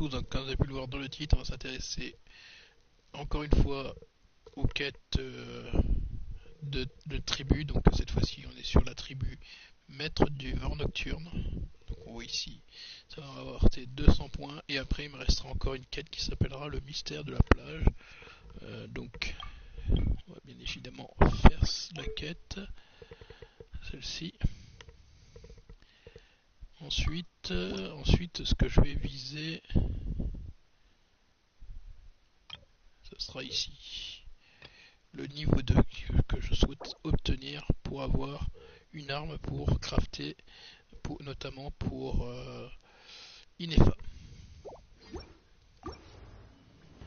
chose, hein, comme vous avez pu le voir dans le titre, on va s'intéresser encore une fois aux quêtes de tribu. Donc cette fois-ci on est sur la tribu Maître du vent nocturne. Donc on voit ici, ça va avoir 200 points, et après il me restera encore une quête qui s'appellera le mystère de la plage. Donc on va bien évidemment faire la quête, celle-ci. Ensuite, ce que je vais viser, ce sera ici. Le niveau 2 que je souhaite obtenir pour avoir une arme pour crafter, notamment pour Inefa.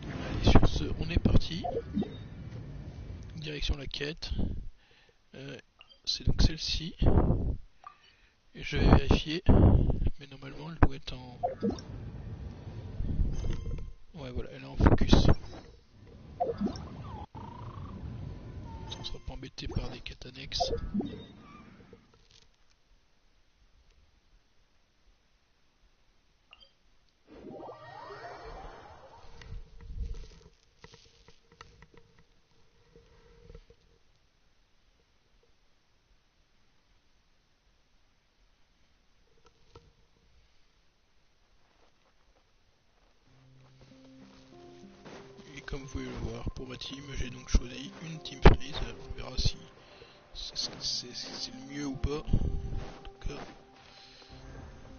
Allez, sur ce, on est parti. Direction la quête. C'est donc celle-ci. Et je vais vérifier. Mais normalement, elle doit être en... Ouais, voilà, elle est en focus. On sera pas embêté par des quêtes annexes. Comme vous pouvez le voir, pour ma team, j'ai donc choisi une team freeze. On verra si c'est le mieux ou pas. En tout cas,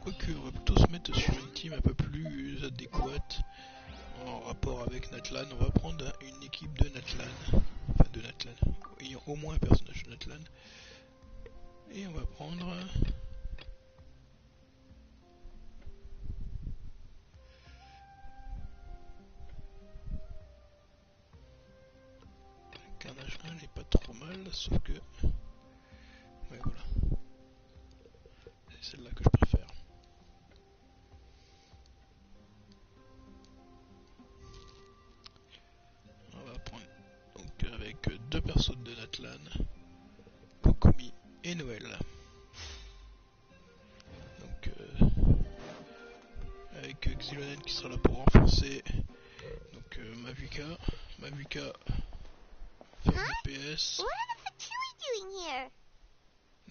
quoique, on va plutôt se mettre sur une team un peu plus adéquate en rapport avec Natlan. On va prendre une équipe de Natlan, enfin de Natlan, ayant au moins un personnage de Natlan. Et on va prendre... Carnage 1 n'est pas trop mal, sauf que... Ouais, voilà. C'est celle-là que je préfère. On va prendre donc avec deux personnes de Natlan, Kokumi et Noël. Donc avec Xilonen qui sera là pour renforcer. Donc Mavuka first DPS.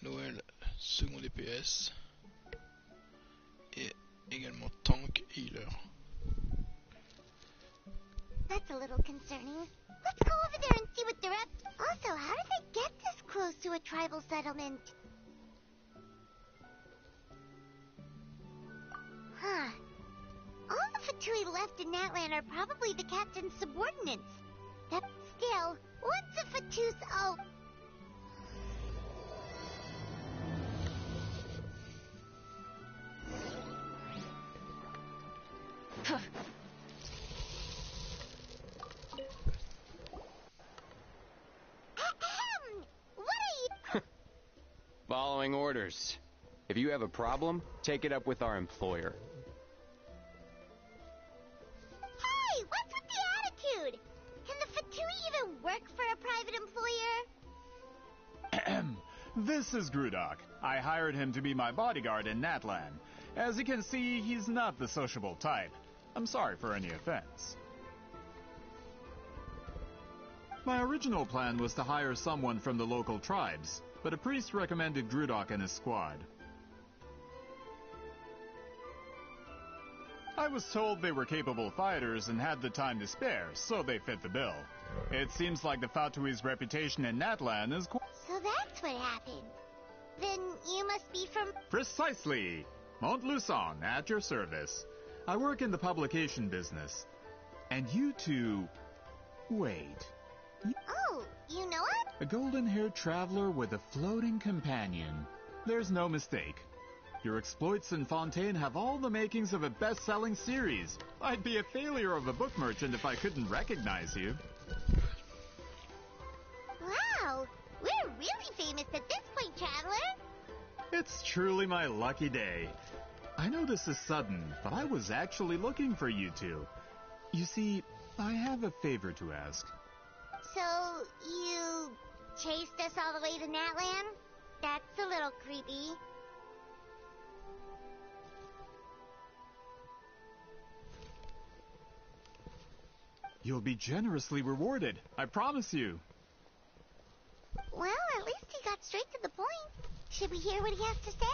Noël second DPS. Et également tank et healer. That's a little concerning. Let's go over there and see what they're up. Also, how did they get this close to a tribal settlement? Huh. All the Fatui left in Natlan are probably the captain's subordinates. Still, what's a Fatu's... Oh... What are you... Following orders. If you have a problem, take it up with our employer. Hey, what's with the attitude? Can the Fatui even work for a private employer? This is Grudok. I hired him to be my bodyguard in Natlan. As you can see, he's not the sociable type. I'm sorry for any offense. My original plan was to hire someone from the local tribes, but a priest recommended Grudok and his squad. I was told they were capable fighters and had the time to spare, so they fit the bill. It seems like the Fatui's reputation in Natlan is quite... So that's what happened. Then you must be from... Precisely! Montluçon, at your service. I work in the publication business. And you two... Wait. Oh, you know him? A golden-haired traveler with a floating companion. There's no mistake. Your exploits in Fontaine have all the makings of a best-selling series. I'd be a failure of a book merchant if I couldn't recognize you. Wow, we're really famous at this point, traveler. It's truly my lucky day. I know this is sudden, but I was actually looking for you two. You see, I have a favor to ask. So, you chased us all the way to Natlan? That's a little creepy. You'll be generously rewarded, I promise you. Well, at least he got straight to the point. Should we hear what he has to say?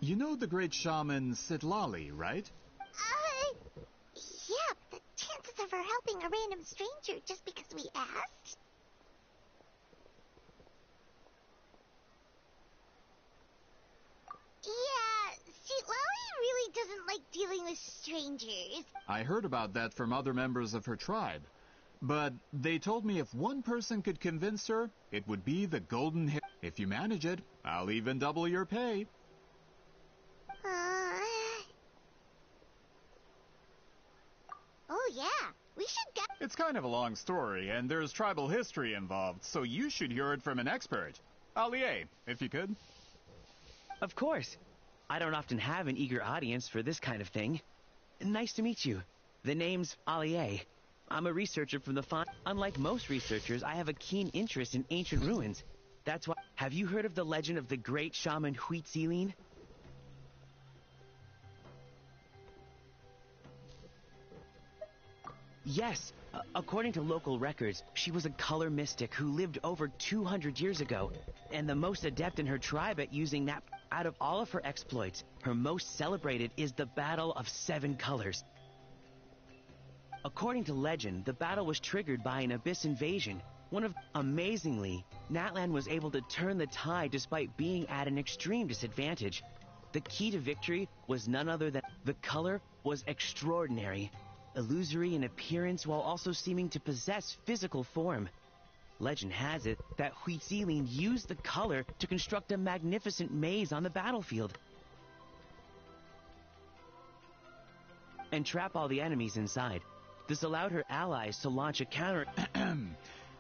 You know the great shaman Sitlali, right? Yeah, but the chances of her helping a random stranger just because we asked? Yeah, see, Lolly really doesn't like dealing with strangers. I heard about that from other members of her tribe. But they told me if one person could convince her, it would be the golden hair. If you manage it, I'll even double your pay. Oh yeah, we should get... It's kind of a long story, and there's tribal history involved, so you should hear it from an expert. Allier, if you could. Of course. I don't often have an eager audience for this kind of thing. Nice to meet you. The name's Allier. I'm a researcher from the font. Unlike most researchers, I have a keen interest in ancient ruins. That's why... Have you heard of the legend of the great shaman Huitzilin? Yes. According to local records, she was a color mystic who lived over 200 years ago, and the most adept in her tribe at using that. Out of all of her exploits, her most celebrated is the Battle of 7 Colors. According to legend, the battle was triggered by an abyss invasion. Amazingly, Natlan was able to turn the tide despite being at an extreme disadvantage. The key to victory was none other than the color was extraordinary, illusory in appearance while also seeming to possess physical form. Legend has it that Huitzilin used the color to construct a magnificent maze on the battlefield and trap all the enemies inside. This allowed her allies to launch a counter.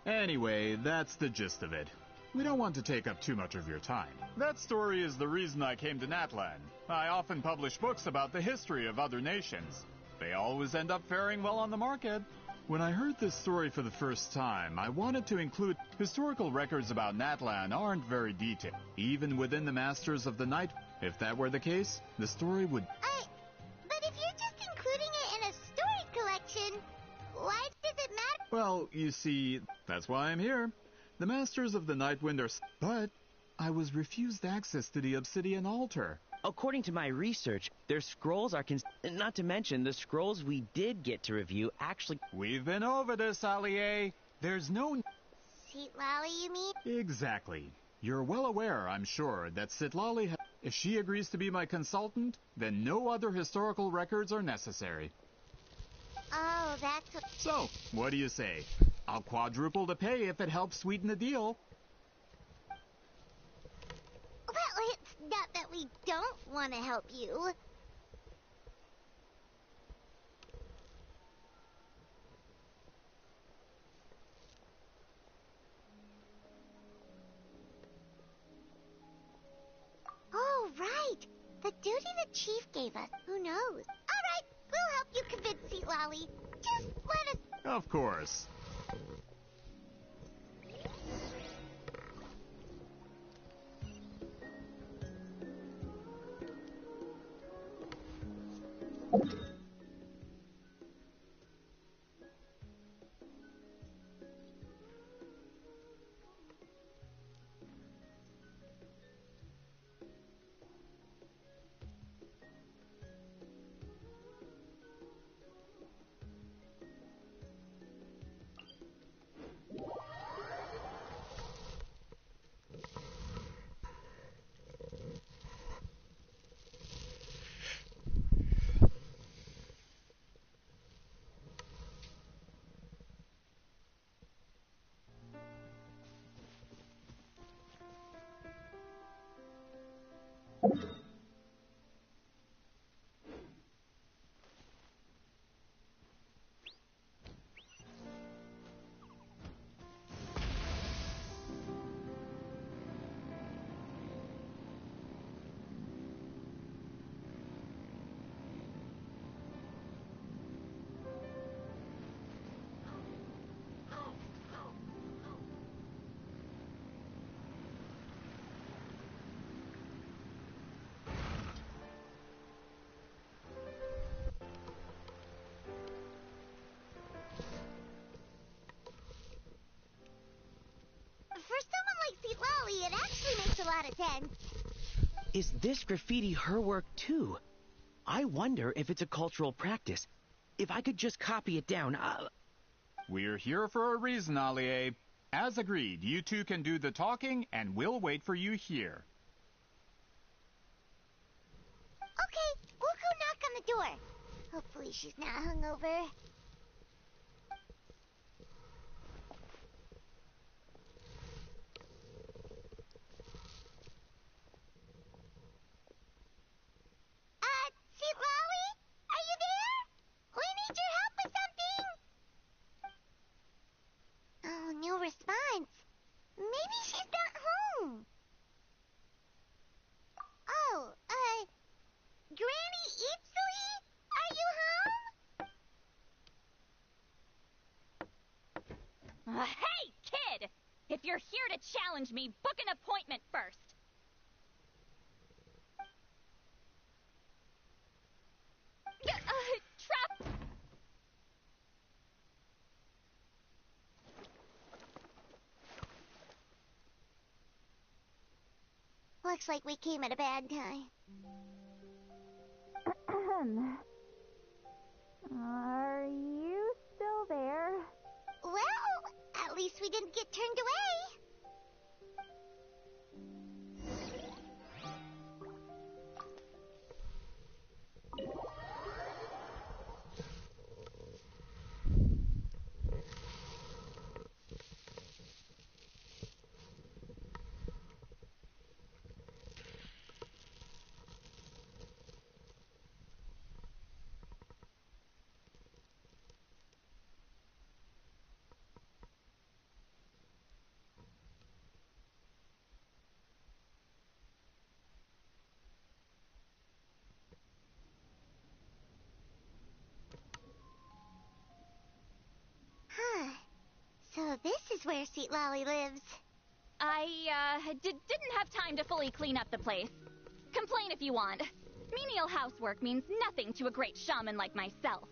Anyway, that's the gist of it. We don't want to take up too much of your time. That story is the reason I came to Natlan. I often publish books about the history of other nations. They always end up faring well on the market. When I heard this story for the first time, I wanted to include historical records about Natlan aren't very detailed, even within the Masters of the Night. If that were the case, the story would... But if you're just including it in a story collection, why does it matter? Well, you see, that's why I'm here. The Masters of the Nightwind are... But I was refused access to the Obsidian Altar. According to my research, their scrolls are not to mention the scrolls we did get to review actually... We've been over this, Allier. There's no... Sitlali, you mean? Exactly. You're well aware, I'm sure, that Sitlali... If she agrees to be my consultant, then no other historical records are necessary. Oh, that's what... So, what do you say? I'll quadruple the pay if it helps sweeten the deal. Well, it's not that we don't want to help you. Oh, right. The duty the chief gave us. Who knows? All right, we'll help you convince Sitlali. Just let us... Of course. lot of sense. Is this graffiti her work too? I wonder if it's a cultural practice. If I could just copy it down, We're here for a reason, Allie. As agreed, you two can do the talking, and we'll wait for you here. Okay, we'll go knock on the door. Hopefully she's not hungover. Lolly? Are you there? We need your help with something. Oh, no response. Maybe she's not home. Oh, Granny Eatsley? Are you home? Hey, kid! If you're here to challenge me, book an appointment first. Trap! Looks like we came at a bad time. Are you still there? Well, at least we didn't get turned away. So this is where Seat Lolly lives. I, didn't have time to fully clean up the place. Complain if you want. Menial housework means nothing to a great shaman like myself.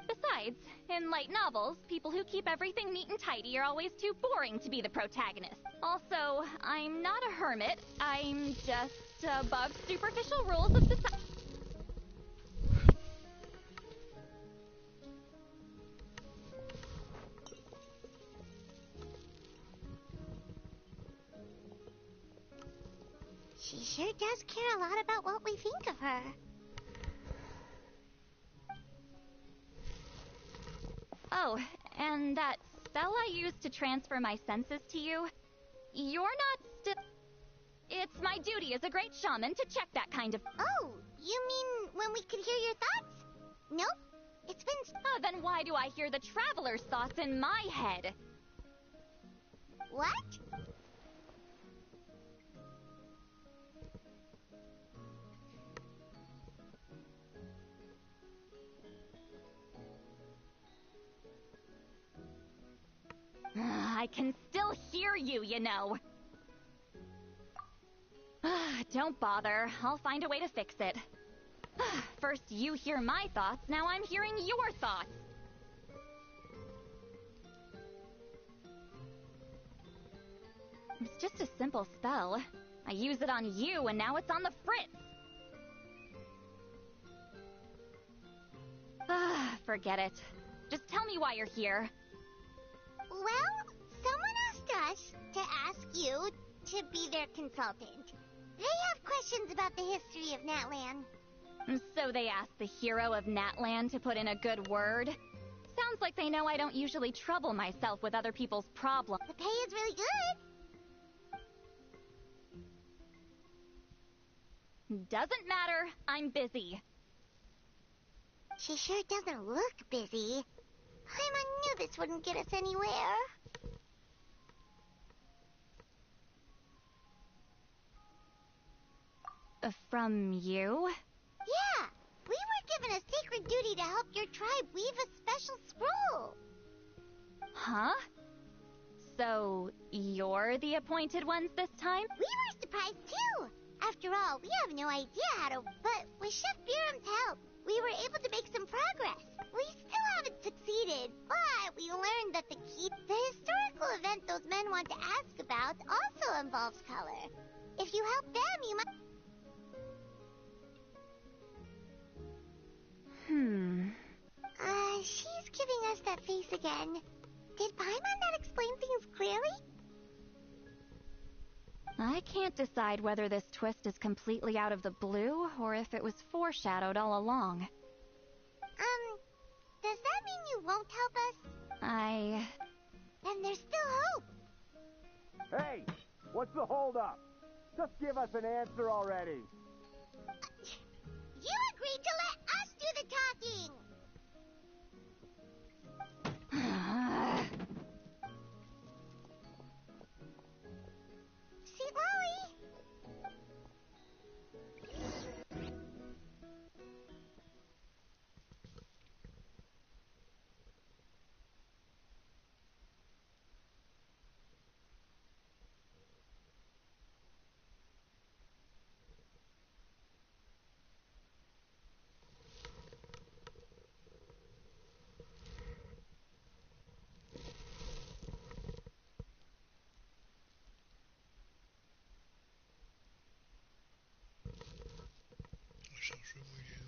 Besides, in light novels, people who keep everything neat and tidy are always too boring to be the protagonist. Also, I'm not a hermit. I'm just above superficial rules of society. She sure does care a lot about what we think of her. Oh, and that spell I used to transfer my senses to you, you're not still... It's my duty as a great shaman to check that kind of... Oh, you mean when we could hear your thoughts? Nope. It's been... Oh, then why do I hear the traveler's thoughts in my head? What? I can still hear you, you know. Don't bother. I'll find a way to fix it. First you hear my thoughts, now I'm hearing your thoughts. It's just a simple spell. I use it on you, and now it's on the fritz. Forget it. Just tell me why you're here. Well, someone asked us to ask you to be their consultant. They have questions about the history of Natlan. So they asked the hero of Natlan to put in a good word? Sounds like they know I don't usually trouble myself with other people's problems. The pay is really good. Doesn't matter. I'm busy. She sure doesn't look busy. I knew this wouldn't get us anywhere. From you? Yeah, we were given a sacred duty to help your tribe weave a special scroll. Huh? So, you're the appointed ones this time? We were surprised too. After all, we have no idea how to... But with Chef Biram's help, we were able to make some progress. We still haven't succeeded, but we learned that the historical event those women want to ask about also involves color. If you help them, you might... She's giving us that face again. Did Paimon not explain things clearly? I can't decide whether this twist is completely out of the blue or if it was foreshadowed all along. Does that mean you won't help us? Then there's still hope. Hey, what's the holdup? Just give us an answer already. You agreed to let us do the talking. See, Lolly? Le chargement il est long.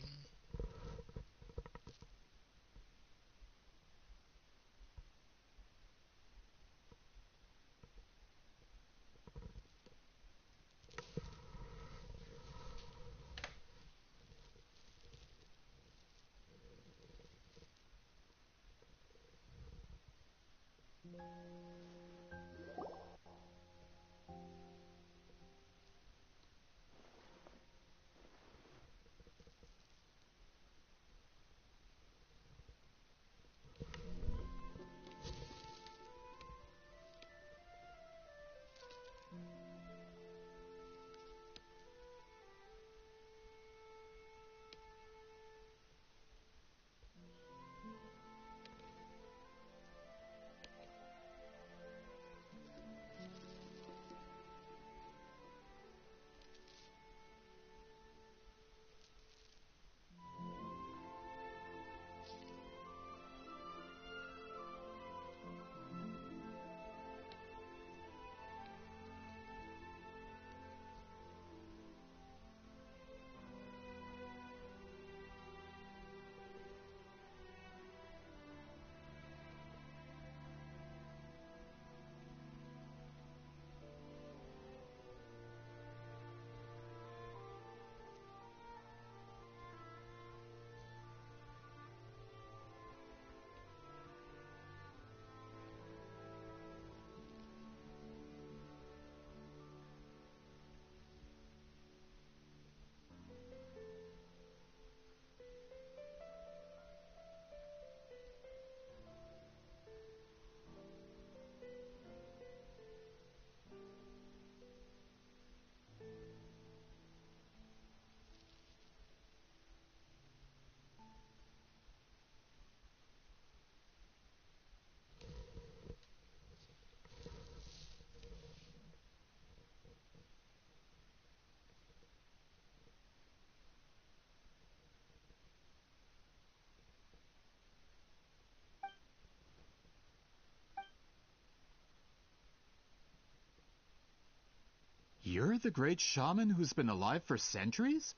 You're the great shaman who's been alive for centuries?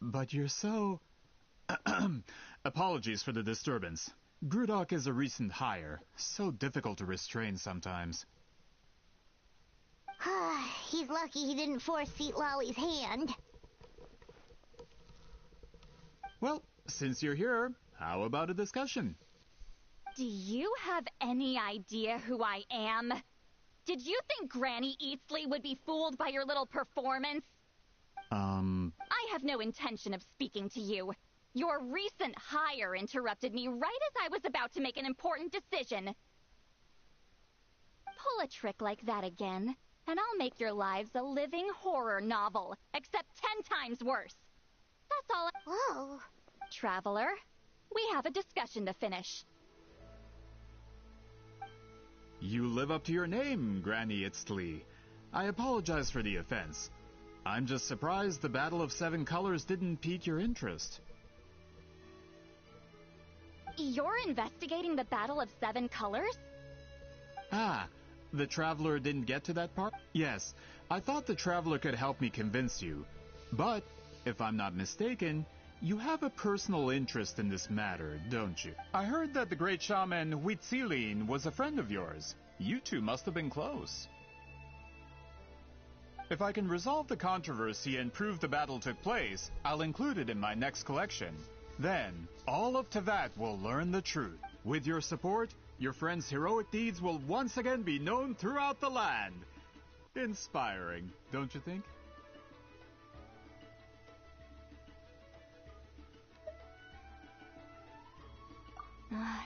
But you're so... Apologies for the disturbance. Grudok is a recent hire. So difficult to restrain sometimes. He's lucky he didn't force Seat Lolly's hand. Well, since you're here, how about a discussion? Do you have any idea who I am? Did you think Granny Eatsley would be fooled by your little performance? I have no intention of speaking to you. Your recent hire interrupted me right as I was about to make an important decision. Pull a trick like that again, and I'll make your lives a living horror novel, except 10 times worse. That's all. Whoa. Traveler, we have a discussion to finish. You live up to your name, Granny Itztli. I apologize for the offense. I'm just surprised the Battle of Seven Colors didn't pique your interest. You're investigating the Battle of Seven Colors? Ah, The Traveler didn't get to that part? Yes, I thought the Traveler could help me convince you. But, if I'm not mistaken, you have a personal interest in this matter, don't you? I heard that the great shaman Huitzilin was a friend of yours. You two must have been close. If I can resolve the controversy and prove the battle took place, I'll include it in my next collection. Then, all of Tevat will learn the truth. With your support, your friend's heroic deeds will once again be known throughout the land. Inspiring, don't you think?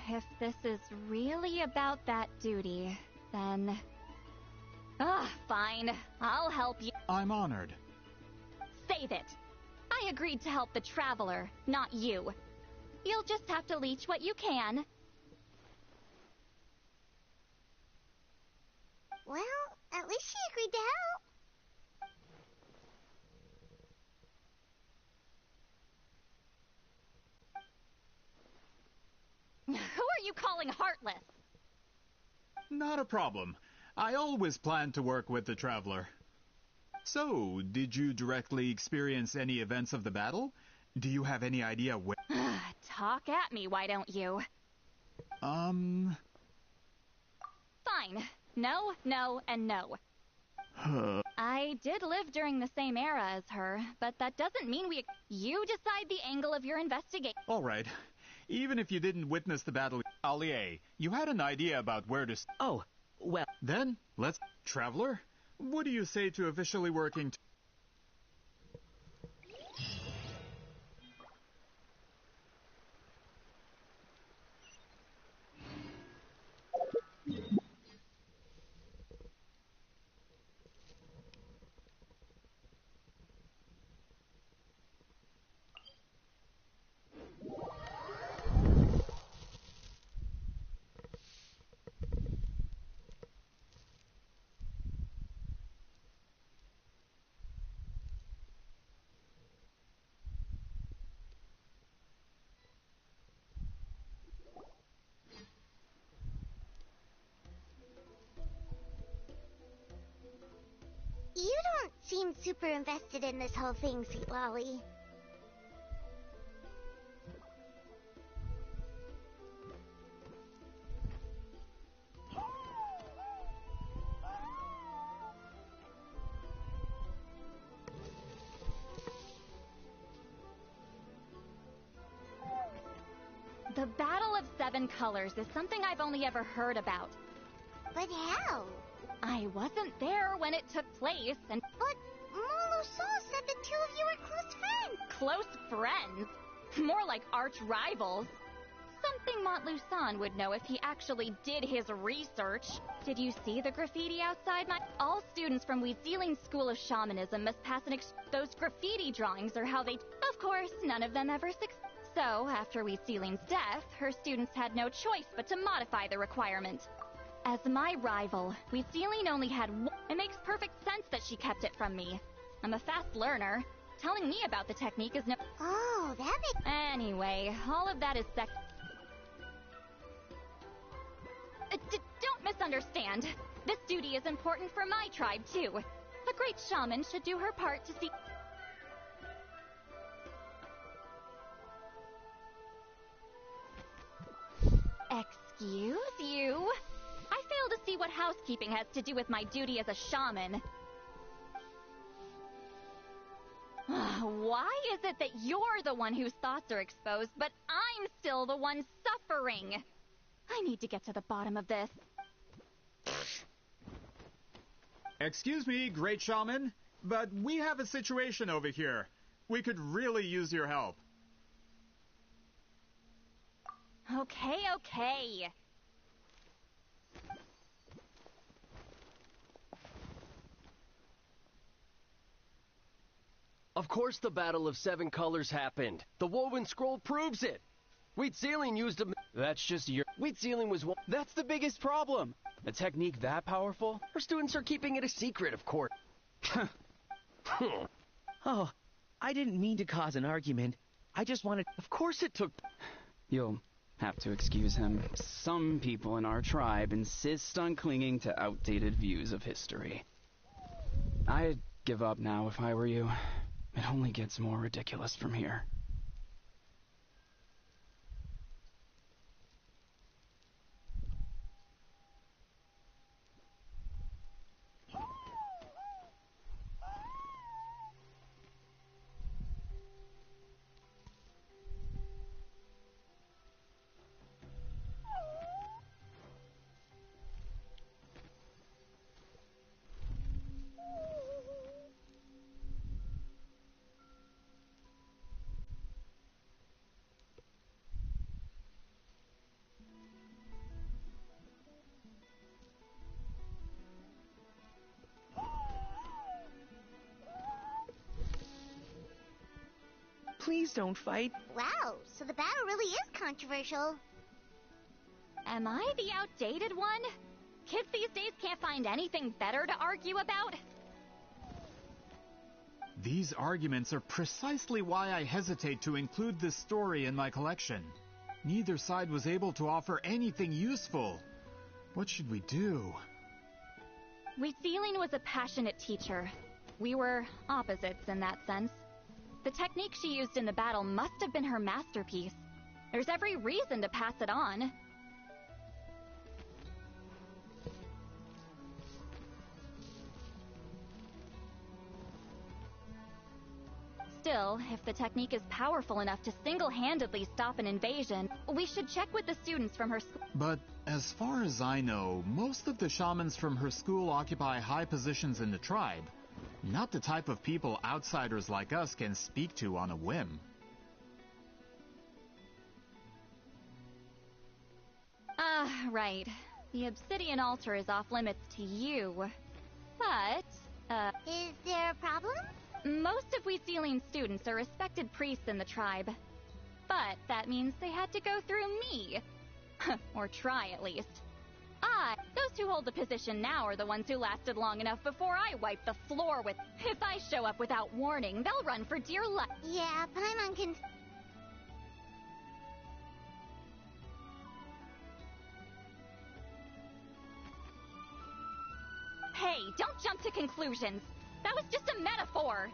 If this is really about that duty, then... fine. I'll help you. I'm honored. Save it. I agreed to help the Traveler, not you. You'll just have to leech what you can. Well, at least she agreed to help. Who are you calling heartless? Not a problem. I always planned to work with the Traveler. So, did you directly experience any events of the battle? Do you have any idea where... Talk at me, why don't you? Fine. No, no, and no. I did live during the same era as her, but that doesn't mean we... You decide the angle of your investigation. All right. Even if you didn't witness the battle, Allier, you had an idea about where to... Oh, well... Then, let's... Traveler, what do you say to officially working... You don't seem super invested in this whole thing, Sweet Lolly. The Battle of Seven Colors is something I've only ever heard about. But how? I wasn't there when it took place, and... But Moluso said the two of you were close friends. Close friends? More like arch rivals. Something Montluçon would know if he actually did his research. Did you see the graffiti outside my... All students from Huitziling's School of Shamanism must pass those graffiti drawings are how they... Of course, none of them ever succeed. So, after Huitziling's death, her students had no choice but to modify the requirement. As my rival, Huitziling only had one. It makes perfect sense that she kept it from me. I'm a fast learner. Telling me about the technique is no... Oh, that makes... Anyway, all of that is don't misunderstand. This duty is important for my tribe, too. A great shaman should do her part to see... Excuse you? I fail to see what housekeeping has to do with my duty as a shaman. Why is it that you're the one whose thoughts are exposed, but I'm still the one suffering? I need to get to the bottom of this. Excuse me, great shaman, but we have a situation over here. We could really use your help. Okay. Of course the Battle of Seven Colors happened. The Woven Scroll proves it. Huitziling used a... That's just your... Huitziling was one... That's the biggest problem. A technique that powerful? Her students are keeping it a secret, of course. Oh, I didn't mean to cause an argument. I just wanted... Of course it took... Yo, Have to excuse him. Some people in our tribe insist on clinging to outdated views of history. I'd give up now if I were you. It only gets more ridiculous from here. Please don't fight. Wow, so the battle really is controversial. Am I the outdated one? Kids these days can't find anything better to argue about? These arguments are precisely why I hesitate to include this story in my collection. Neither side was able to offer anything useful. What should we do? Wheatzealing was a passionate teacher. We were opposites in that sense. The technique she used in the battle must have been her masterpiece. There's every reason to pass it on. Still, if the technique is powerful enough to single-handedly stop an invasion, we should check with the students from her school. But as far as I know, most of the shamans from her school occupy high positions in the tribe. Not the type of people outsiders like us can speak to on a whim. Right. The obsidian altar is off limits to you. But, Is there a problem? most of Wheatzealing's students are respected priests in the tribe. But that means they had to go through me. Or try, at least. Those who hold the position now are the ones who lasted long enough before I wipe the floor with... If I show up without warning, they'll run for dear life. Yeah, Paimon can... Hey, don't jump to conclusions. That was just a metaphor.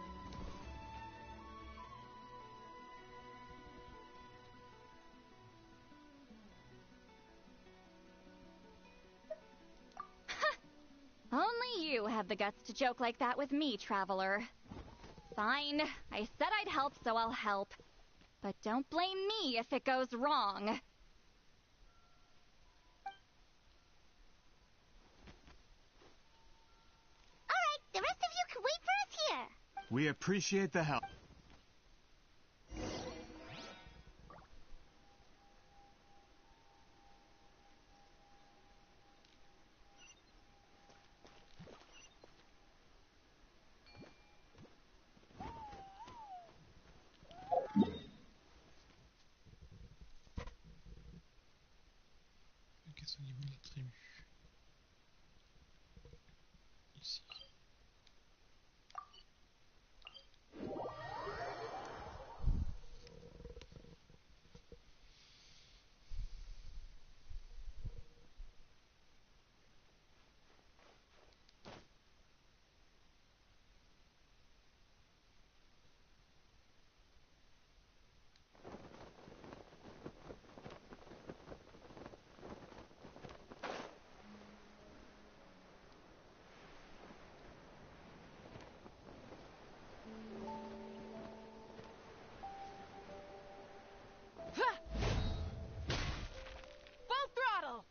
Only you have the guts to joke like that with me, Traveler. Fine, I said I'd help, so I'll help. But don't blame me if it goes wrong. Alright, the rest of you can wait for us here. We appreciate the help. Qu'est-ce au niveau de la tribu? Ici. Full throttle!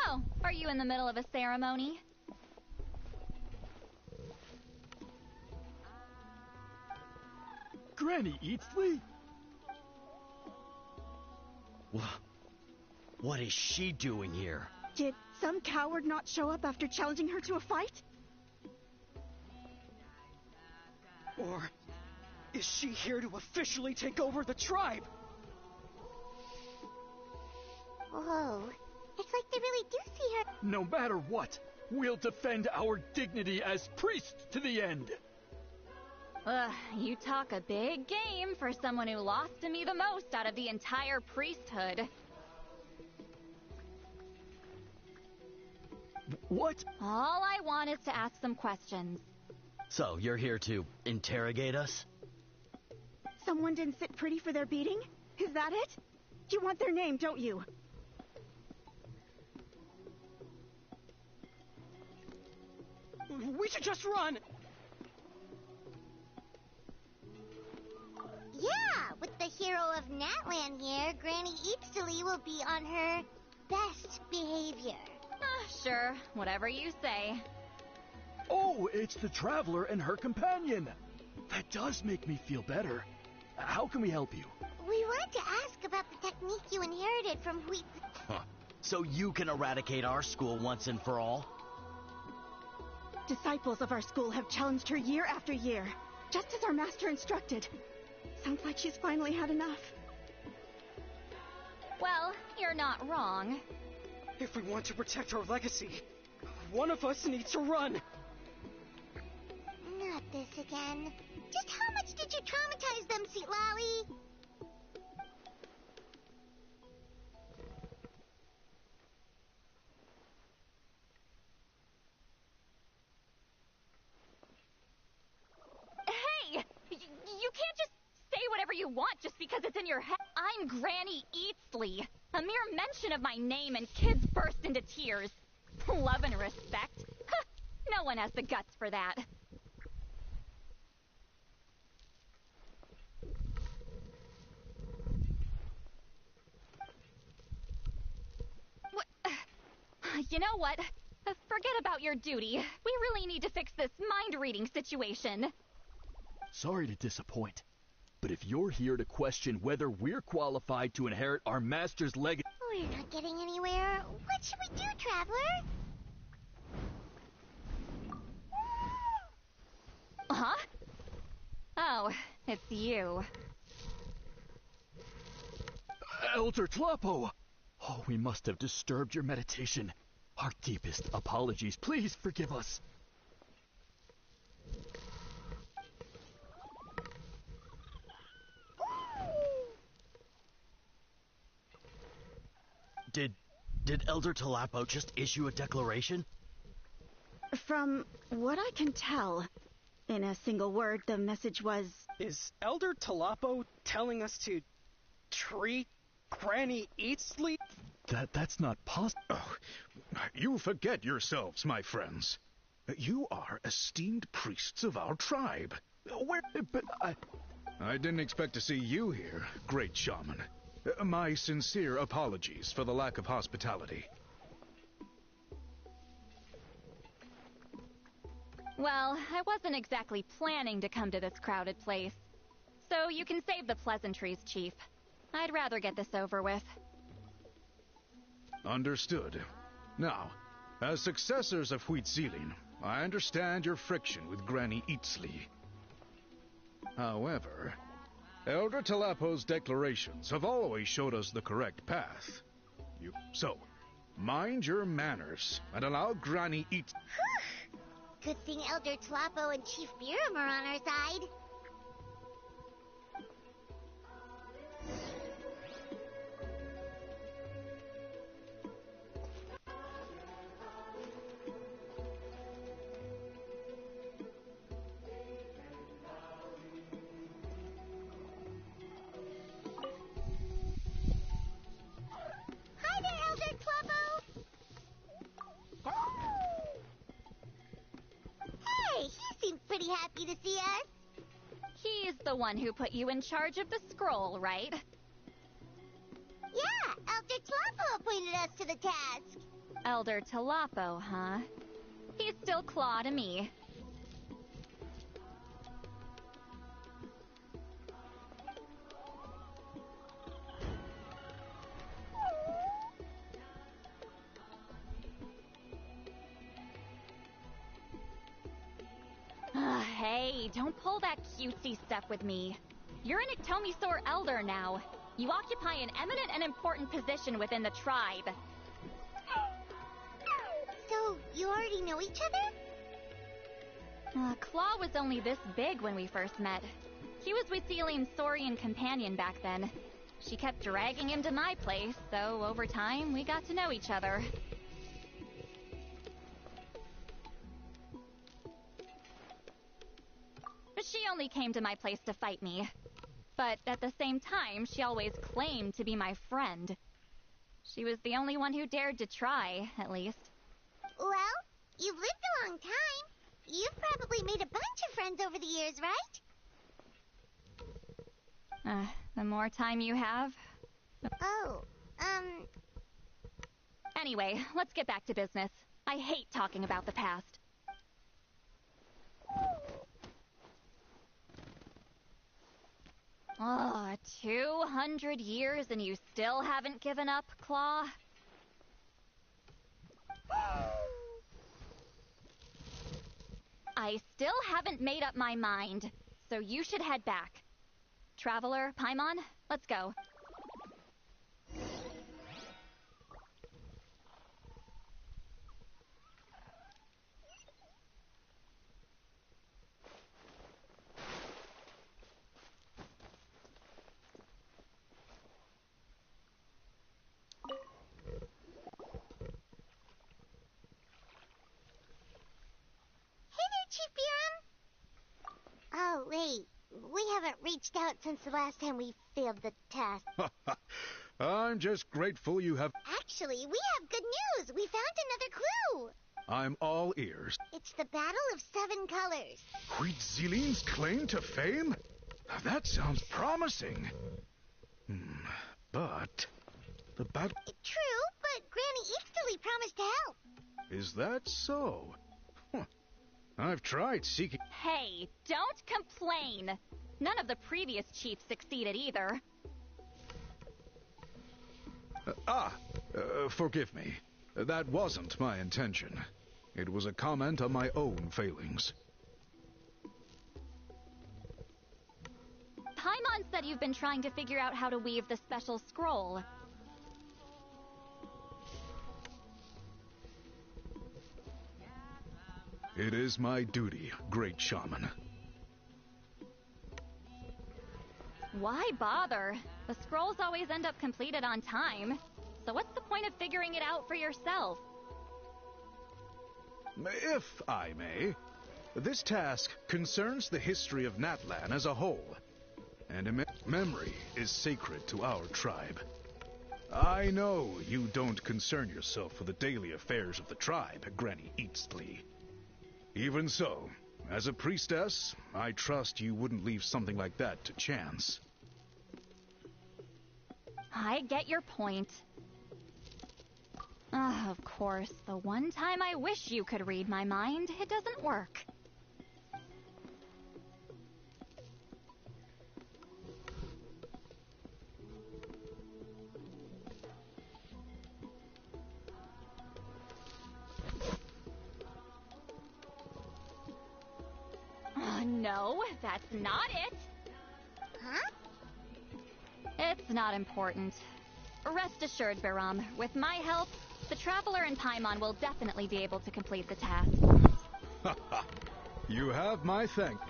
Oh, are you in the middle of a ceremony? Granny Eatsley? What is she doing here? Did some coward not show up after challenging her to a fight? Or is she here to officially take over the tribe? Whoa. It's like they really do see her. No matter what, we'll defend our dignity as priests to the end. Ugh, you talk a big game for someone who lost to me the most out of the entire priesthood. What? All I want is to ask some questions. So, you're here to interrogate us? Someone didn't sit pretty for their beating? Is that it? You want their name, don't you? We should just run! Yeah, with the hero of Natlan here, Granny Eatsley will be on her best behavior. Sure, whatever you say. Oh, it's the Traveler and her companion. That does make me feel better. How can we help you? We want to ask about the technique you inherited from Wheat. So you can eradicate our school once and for all? Disciples of our school have challenged her year after year, just as our master instructed. Sounds like she's finally had enough. Well, you're not wrong. If we want to protect our legacy, one of us needs to run. Not this again. Just how much did you traumatize them, Sweet Lolly? Hey! You can't just say whatever you want just because it's in your head. I'm Granny Eatsley. A mere mention of my name and kids burst into tears. Love and respect? No one has the guts for that. What? You know what? Forget about your duty. We really need to fix this mind-reading situation. Sorry to disappoint, but if you're here to question whether we're qualified to inherit our master's legacy... We're not getting anywhere. What should we do, Traveler? Huh? Oh, it's you. Elder Tlapo! Oh, we must have disturbed your meditation. Our deepest apologies. Please forgive us. Did Elder Tlapo just issue a declaration? From what I can tell, in a single word, the message was... Is Elder Tlapo telling us to treat Granny Eatsley? That's not possible. Oh, you forget yourselves, my friends. You are esteemed priests of our tribe. But I didn't expect to see you here, great shaman. My sincere apologies for the lack of hospitality. Well, I wasn't exactly planning to come to this crowded place. So you can save the pleasantries, Chief. I'd rather get this over with. Understood. Now, as successors of Huitzilin, I understand your friction with Granny Eatsley. However, Elder Tlapo's declarations have always showed us the correct path. So, mind your manners and allow Granny Eatsley... Good thing Elder Tlapo and Chief Biram are on our side. Hi there, Elder Tlapo! Hey, he seemed pretty happy to see us. He's the one who put you in charge of the scroll, right? Yeah, Elder Tlapo appointed us to the task. Elder Tlapo, huh? He's still Claw to me. Hey, don't pull that cutesy stuff with me. You're an Iktomisaur Elder now. You occupy an eminent and important position within the tribe. So, you already know each other? Claw was only this big when we first met. He was with Celine's Saurian companion back then. She kept dragging him to my place, so over time, we got to know each other. She only came to my place to fight me. But at the same time, she always claimed to be my friend. She was the only one who dared to try, at least. Well, you've lived a long time. You've probably made a bunch of friends over the years, right? The more time you have. Oh, Anyway, let's get back to business. I hate talking about the past. 200 years and you still haven't given up, Claw? I still haven't made up my mind, so you should head back. Traveler, Paimon, let's go. Oh, wait. We haven't reached out since the last time we failed the test. I'm just grateful you have... Actually, we have good news. We found another clue. I'm all ears. It's the Battle of Seven Colors. Queen Celine's claim to fame? That sounds promising. But... the battle... True, but Granny eagerly promised to help. Is that so? I've tried seeking... Hey, don't complain. None of the previous chiefs succeeded either. Forgive me. That wasn't my intention. It was a comment on my own failings. Paimon said you've been trying to figure out how to weave the special scroll. It is my duty, great shaman. Why bother? The scrolls always end up completed on time. So what's the point of figuring it out for yourself? If I may, this task concerns the history of Natlan as a whole, and memory is sacred to our tribe. I know you don't concern yourself with the daily affairs of the tribe, Granny Eatsley. Even so, as a priestess, I trust you wouldn't leave something like that to chance. I get your point. Of course, the one time I wish you could read my mind, it doesn't work. No, that's not it. Huh? It's not important. Rest assured, Baram, with my help, the Traveler and Paimon will definitely be able to complete the task. You have my thanks.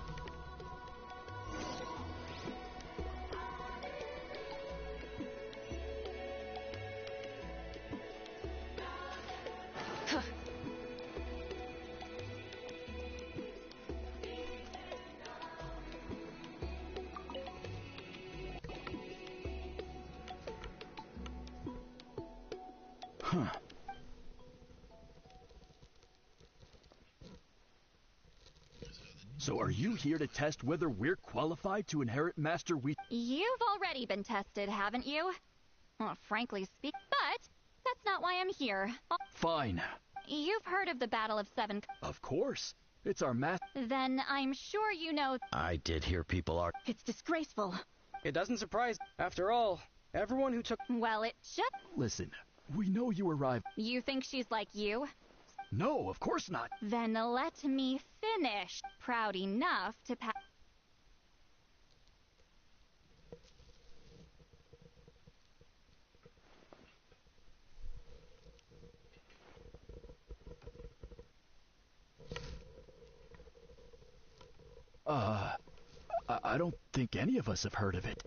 So are you here to test whether we're qualified to inherit Master Wheat? You've already been tested, haven't you? Well, frankly speaking, but that's not why I'm here. Fine. You've heard of the Battle of Seven... Of course. It's our Then I'm sure you know... I did hear people are... It's disgraceful. It doesn't surprise... After all, everyone who took... Well, it just... Listen, we know you arrived... You think she's like you? No, of course not. Then let me finish. Proud enough to pass. I don't think any of us have heard of it.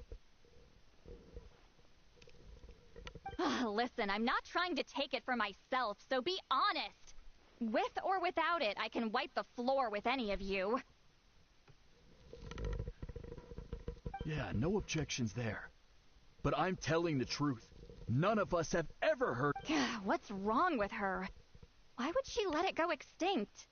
Listen, I'm not trying to take it for myself, so be honest. With or without it, I can wipe the floor with any of you. Yeah, no objections there. But I'm telling the truth. None of us have ever heard... What's wrong with her? Why would she let it go extinct?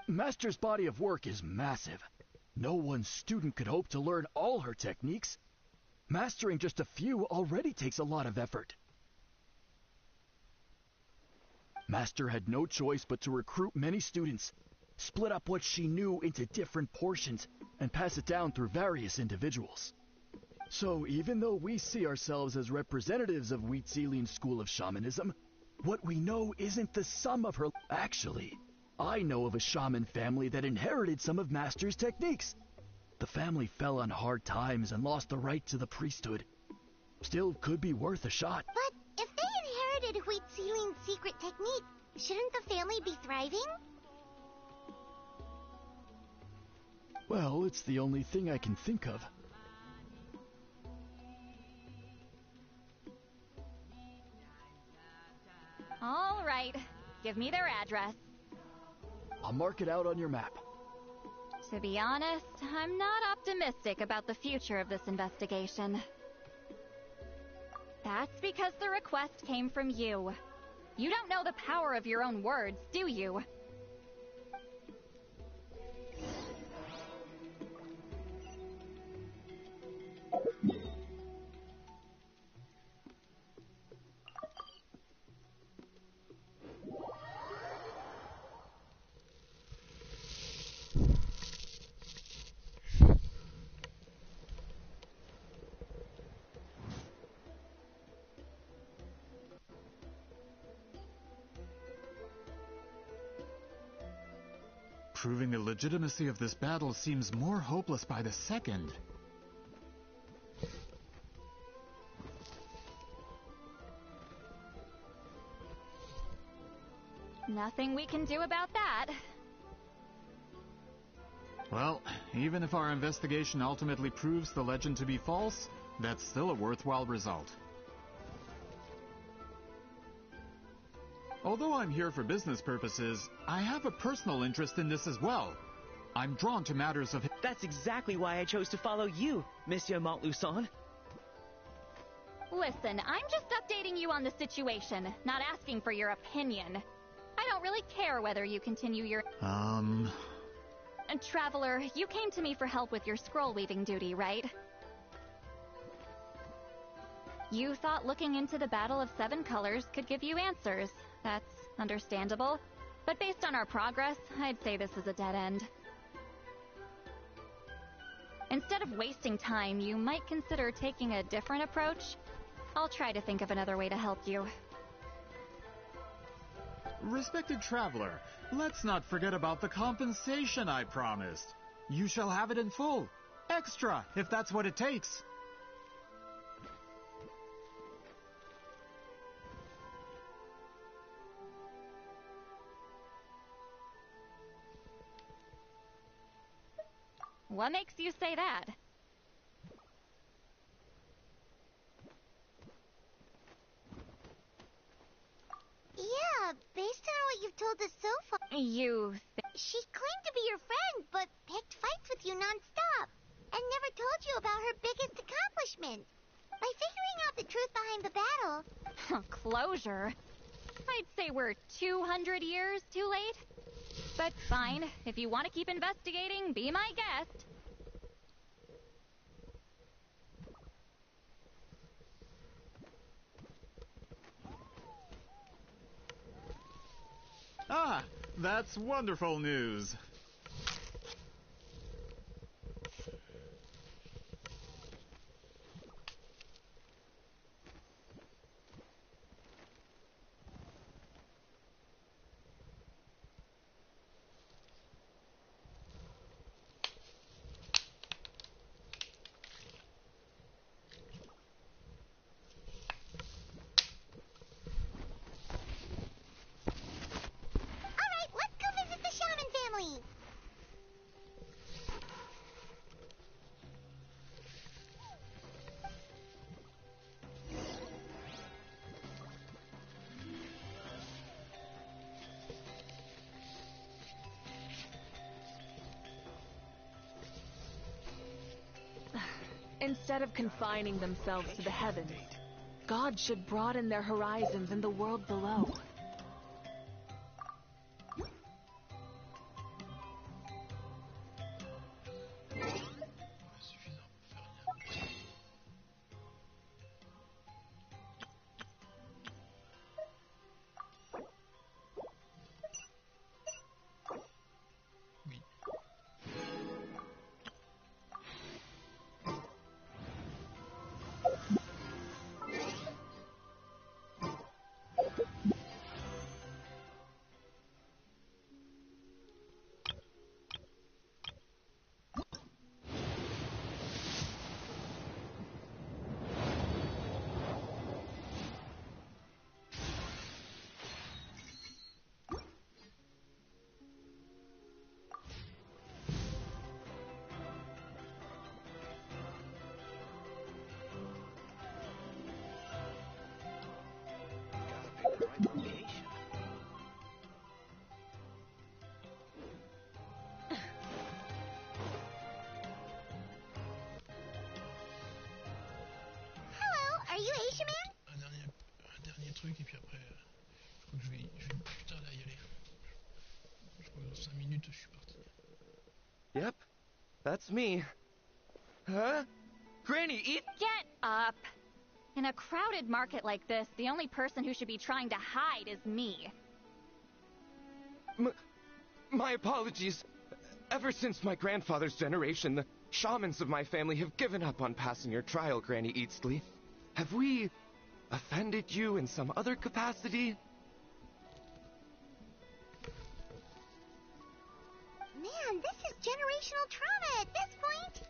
Master's body of work is massive. No one student could hope to learn all her techniques. Mastering just a few already takes a lot of effort. Master had no choice but to recruit many students, split up what she knew into different portions, and pass it down through various individuals. So even though we see ourselves as representatives of Wheatzilian's school of shamanism, what we know isn't the sum of her... Actually, I know of a shaman family that inherited some of Master's techniques. The family fell on hard times and lost the right to the priesthood. Still could be worth a shot. But if they inherited Wheatzilian's secret technique, shouldn't the family be thriving? Well, it's the only thing I can think of. All right, give me their address. I'll mark it out on your map. To be honest, I'm not optimistic about the future of this investigation. That's because the request came from you. You don't know the power of your own words, do you? Proving the legitimacy of this battle seems more hopeless by the second. Nothing we can do about that. Well, even if our investigation ultimately proves the legend to be false, that's still a worthwhile result. Although I'm here for business purposes, I have a personal interest in this as well. I'm drawn to matters of... That's exactly why I chose to follow you, Monsieur Montluçon. Listen, I'm just updating you on the situation, not asking for your opinion. I don't really care whether you continue your... Traveler, you came to me for help with your scroll-weaving duty, right? You thought looking into the Battle of Seven Colors could give you answers. That's understandable. But based on our progress, I'd say this is a dead end. Instead of wasting time, you might consider taking a different approach. I'll try to think of another way to help you. Respected traveler, let's not forget about the compensation I promised. You shall have it in full. Extra, if that's what it takes. What makes you say that? Yeah, based on what you've told us so far... She claimed to be your friend, but picked fights with you non-stop, and never told you about her biggest accomplishment. By figuring out the truth behind the battle... Closure? I'd say we're 200 years too late. But fine, if you want to keep investigating, be my guest. Ah, that's wonderful news. Instead of confining themselves to the heavens, gods should broaden their horizons in the world below. Are you Asian man? Un dernier truc et puis après, je crois que je vais plus tard là y aller. Je crois que dans 5 minutes je suis parti. Yep, that's me. Huh? Granny, eat. Get up! In a crowded market like this, the only person who should be trying to hide is me. My apologies. Ever since my grandfather's generation, the shamans of my family have given up on passing your trial, Granny Eastly. Have we offended you in some other capacity? Man, this is generational trauma at this point.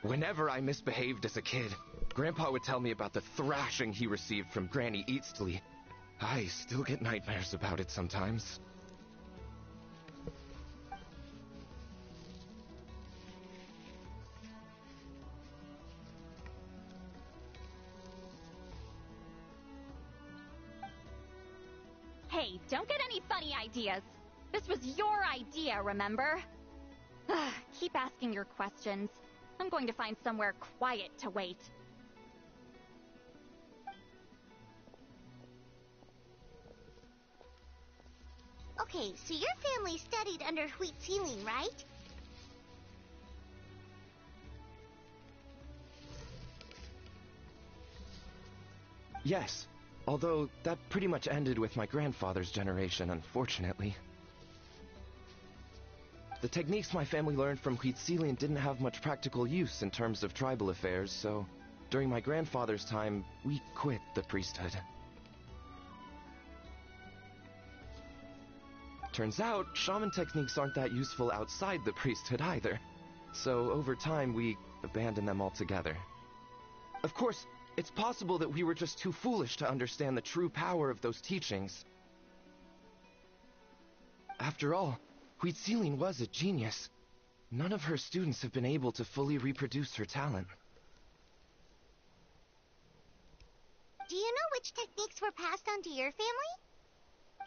Whenever I misbehaved as a kid, Grandpa would tell me about the thrashing he received from Granny Eastly. I still get nightmares about it sometimes. Hey, don't get any funny ideas. This was your idea, remember? Keep asking your questions. I'm going to find somewhere quiet to wait. Okay, so your family studied under Wheat Ceiling, right? Yes, although that pretty much ended with my grandfather's generation, unfortunately. The techniques my family learned from Wheat Ceiling didn't have much practical use in terms of tribal affairs, so during my grandfather's time, we quit the priesthood. Turns out, shaman techniques aren't that useful outside the priesthood either, so over time we abandoned them altogether. Of course, it's possible that we were just too foolish to understand the true power of those teachings. After all, Wheat Ceiling was a genius. None of her students have been able to fully reproduce her talent. Do you know which techniques were passed on to your family?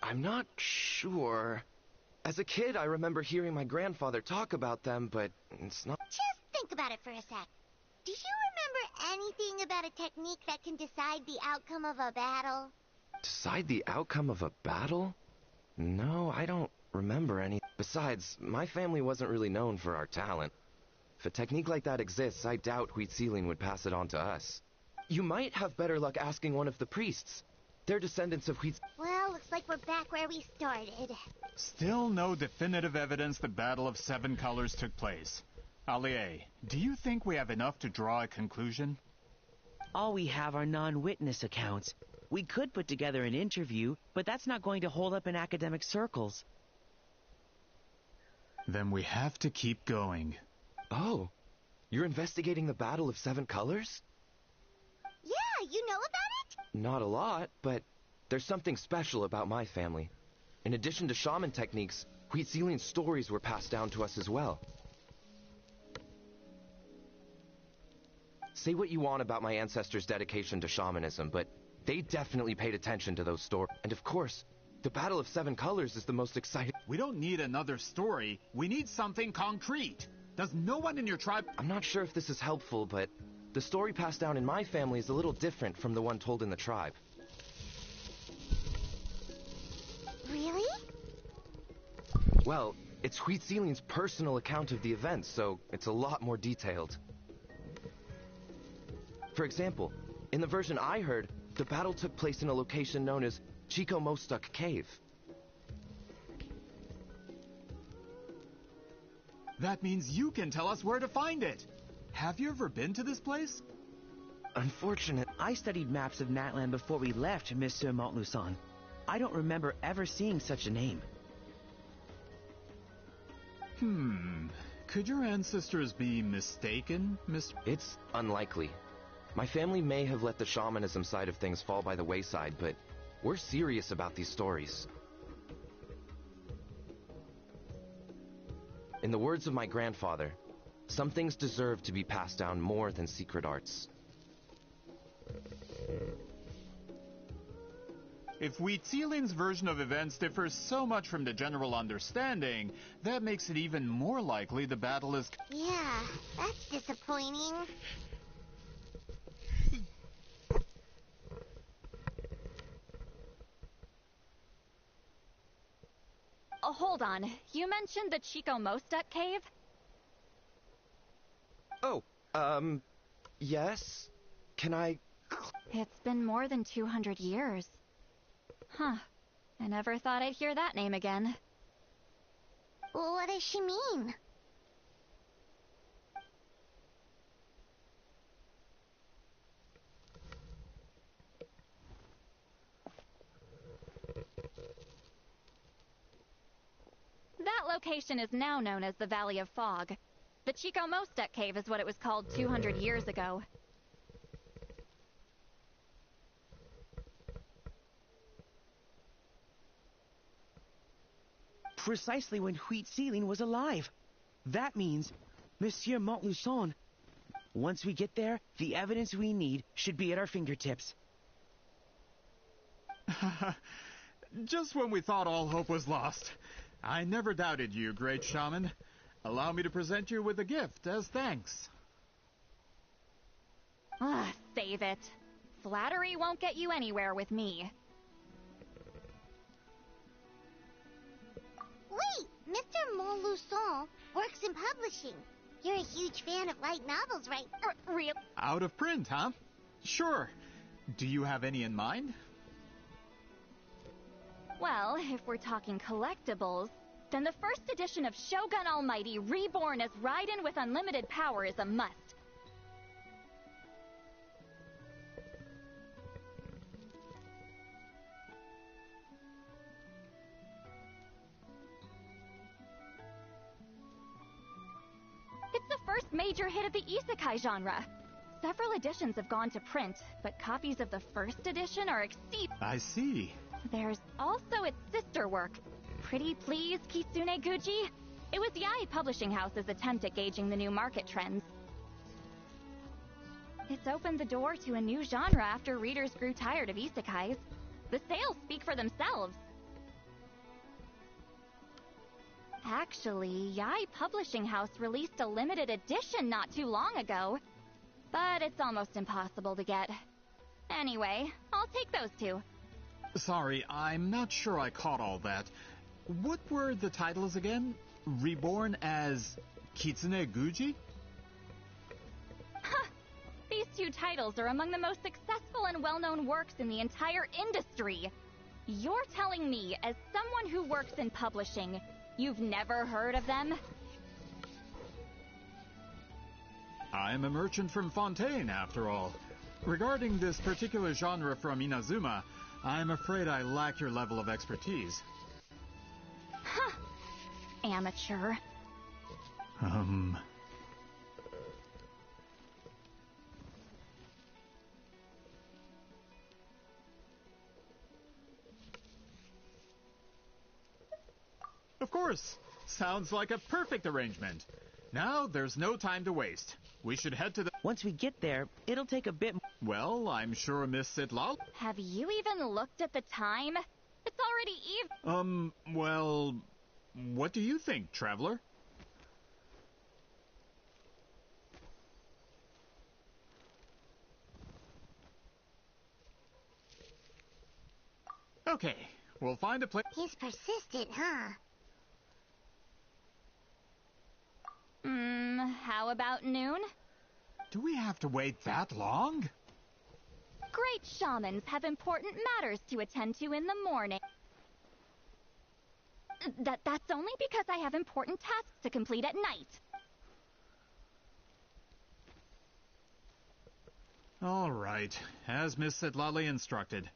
I'm not sure. As a kid, I remember hearing my grandfather talk about them, but it's not... Just think about it for a sec. Do you remember anything about a technique that can decide the outcome of a battle? Decide the outcome of a battle? No, I don't remember any. Besides, my family wasn't really known for our talent. If a technique like that exists, I doubt Wheat Ceiling would pass it on to us. You might have better luck asking one of the priests. They're descendants of Wheat... Well, looks like we're back where we started. Still no definitive evidence the Battle of Seven Colors took place. Allier, do you think we have enough to draw a conclusion? All we have are non-witness accounts. We could put together an interview, but that's not going to hold up in academic circles. Then we have to keep going. Oh, you're investigating the Battle of Seven Colors? Yeah, you know about it? Not a lot, but there's something special about my family. In addition to shaman techniques, Wheat Ceiling's stories were passed down to us as well. Say what you want about my ancestors' dedication to shamanism, but they definitely paid attention to those stories. And of course, The Battle of Seven Colors is the most exciting... We don't need another story. We need something concrete. Does no one in your tribe... I'm not sure if this is helpful, but the story passed down in my family is a little different from the one told in the tribe. Really? Well, it's Huitzilin's personal account of the event, so it's a lot more detailed. For example, in the version I heard, the battle took place in a location known as Chico Mostuk Cave. That means you can tell us where to find it. Have you ever been to this place? Unfortunate. I studied maps of Natlan before we left, Monsieur Montluçon. I don't remember ever seeing such a name. Could your ancestors be mistaken, Mr. It's unlikely. My family may have let the shamanism side of things fall by the wayside, but we're serious about these stories. In the words of my grandfather, some things deserve to be passed down more than secret arts. If Huitzilin's version of events differs so much from the general understanding, that makes it even more likely the battle is... Yeah, that's disappointing. Oh, hold on. You mentioned the Chico Mostuk cave? Oh, yes? Can I... It's been more than 200 years. Huh. I never thought I'd hear that name again. Well, what does she mean? That location is now known as the Valley of Fog. The Chico Mostuk cave is what it was called 200 years ago. Precisely when Huitzilin was alive. That means Monsieur Montluçon. Once we get there, the evidence we need should be at our fingertips. Just when we thought all hope was lost. I never doubted you, great shaman. Allow me to present you with a gift as thanks. Save it. Flattery won't get you anywhere with me. Wait, Mr. Montluçon works in publishing. You're a huge fan of light novels, right? Real? Out of print, huh? Sure. Do you have any in mind? Well, if we're talking collectibles, then the first edition of Shogun Almighty reborn as Raiden with unlimited power is a must. It's the first major hit of the isekai genre. Several editions have gone to print, but copies of the first edition are I see. There's also its sister work, Pretty Please Kitsune Guji. It was Yae Publishing House's attempt at gauging the new market trends. It's opened the door to a new genre after readers grew tired of isekais. The sales speak for themselves. Actually, Yae Publishing House released a limited edition not too long ago, but it's almost impossible to get. Anyway, I'll take those two. Sorry, I'm not sure I caught all that. What were the titles again? Reborn as Kitsune Guji? These two titles are among the most successful and well-known works in the entire industry. You're telling me, as someone who works in publishing, you've never heard of them? I'm a merchant from Fontaine, after all. Regarding this particular genre from Inazuma, I'm afraid I lack your level of expertise. Amateur. Of course. Sounds like a perfect arrangement. Now, there's no time to waste. We should head to the... Once we get there, it'll take a bit... Well, I'm sure Miss Sitlal... Have you even looked at the time? It's It's already eve. Well, what do you think, Traveler? Okay, we'll find a place. He's persistent, huh? How about noon? Do we have to wait that long? Great shamans have important matters to attend to in the morning. That's only because I have important tasks to complete at night. All right, as Miss Sitlali instructed.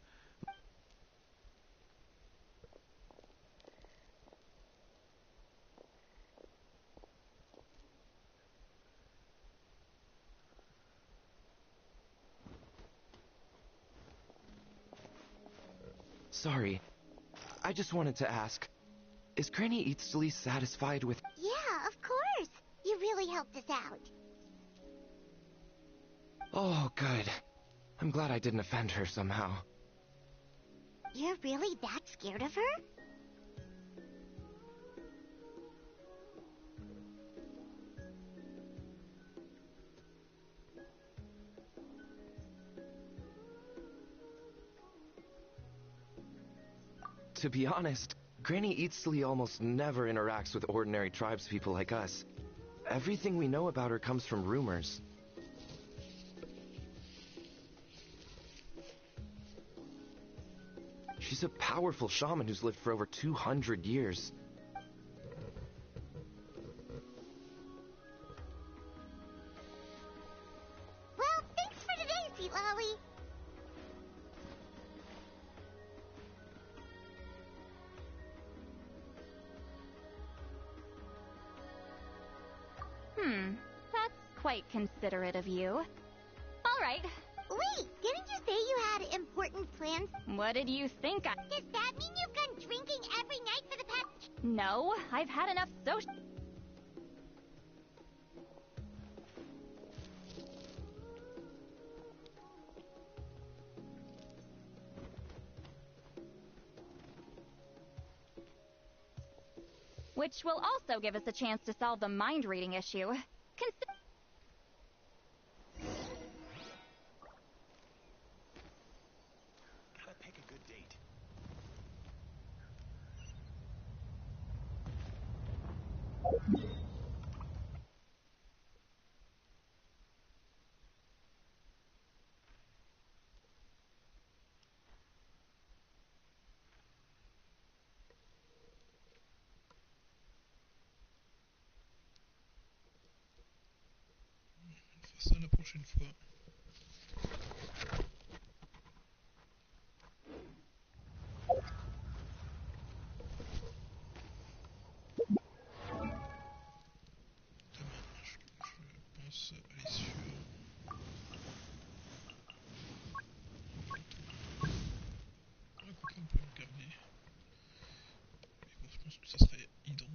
Sorry. I just wanted to ask, is Granny Eatsley satisfied with... Yeah, of course. You really helped us out. Oh, good. I'm glad I didn't offend her somehow. You're really that scared of her? To be honest, Granny Eatsley almost never interacts with ordinary tribespeople like us. Everything we know about her comes from rumors. She's a powerful shaman who's lived for over 200 years. Well, thanks for today, Sweet Lolly. That's quite considerate of you. All right. Wait, didn't you say you had important plans? What did you think I... Does that mean you've gone drinking every night for the past... No, I've had enough social... Which will also give us a chance to solve the mind reading issue. Gotta pick a good date. On fera ça la prochaine fois. Je pense aller sur... Ah, quoi qu'on peut regarder. Mais bon, je pense que ça serait Hydro.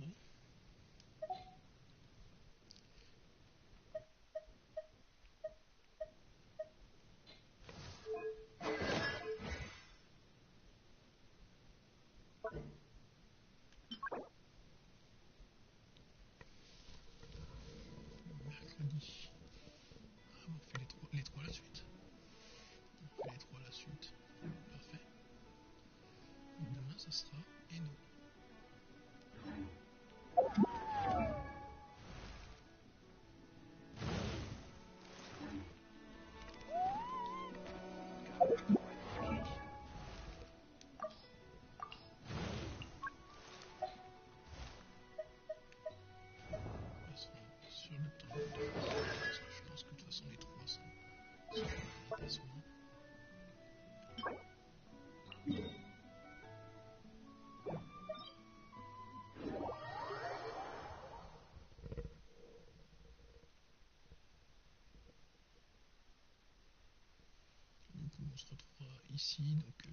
Mercredi. Ah, on fait les trois à la suite. On fait les trois à la suite. Parfait. Demain, ça sera Eno. Sur le temps de... Parce que je pense que de toute façon les trois sont sur le déplacement. Du coup on se retrouvera ici, donc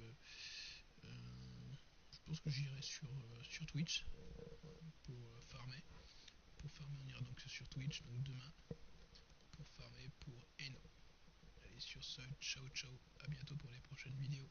je pense que j'irai sur Twitch pour farmer. Pour farmer on ira donc sur Twitch, donc demain, pour farmer pour Eno. Allez sur ce, ciao ciao, à bientôt pour les prochaines vidéos.